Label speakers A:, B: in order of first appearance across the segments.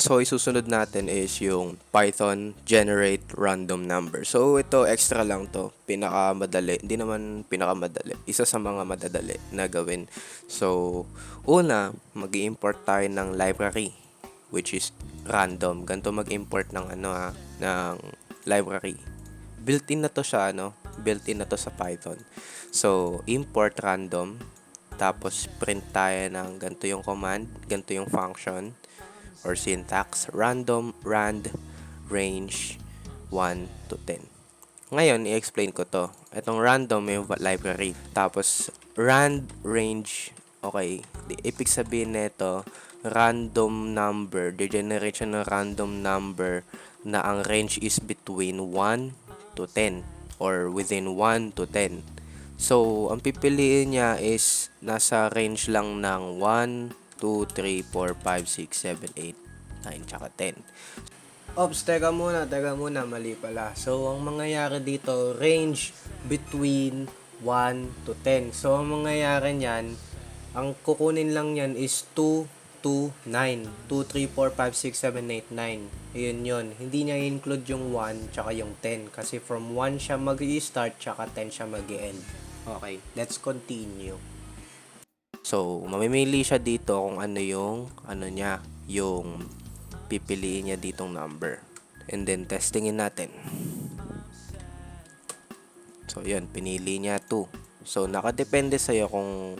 A: So, isusunod natin is yung Python generate random number. So, ito extra lang to. Pinakamadali. Hindi naman pinakamadali. Isa sa mga madadali na gawin. So, una, mag-i-import tayo ng library which is random. Ganito mag-import ng ng library. Built-in na to siya, built-in na to sa Python. So, import random. Tapos, print tayo ng ganito yung command, ganito yung function or syntax, random rand range 1 to 10. Ngayon, i-explain ko to. Itong random yung library. Tapos, rand range, okay, ibig sabihin nito, random number, de-generate siya ng random number na ang range is between 1 to 10 or within 1 to 10. So, ang pipiliin niya is nasa range lang ng 1, 2, 3, 4, 5, 6, 7, 8, 9, tsaka 10. Ops, teka muna, mali pala. So, ang mangyayari dito, range between 1 to 10. So, ang mangyayari niyan, ang kukunin lang niyan is 2 to 9. 2, 3, 4, 5, 6, 7, 8, 9. Ayun yun. Hindi niya include yung 1 tsaka yung 10. Kasi from 1 siya mag-i-start tsaka 10 siya mag-i-end. Okay, let's continue. So, mamimili siya dito kung ano yung yung pipiliin niya ditong number. And then testingin natin. So, yun, pinili niya 2. So, nakadepende sa'yo kung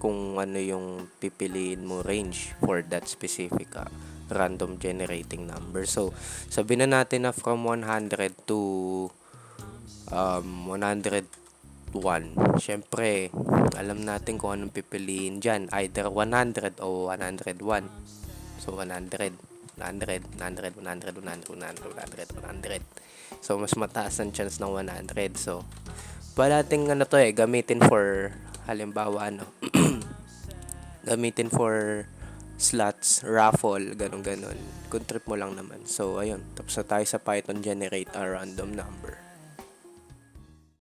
A: kung ano yung pipiliin mo range for that specific random generating number. So, sabihin na natin na from 100 to 101. Siyempre, alam natin kung anong pipiliin dyan. Either 100 o 101. So, 100. 100, 100, 100, 100, 100, 100, 100. So, mas mataas ang chance ng 100. So, palating gamitin for, halimbawa, gamitin for slots, raffle, ganun. Kung trip mo lang naman. So, ayun. Tapos na tayo sa Python generate a random number.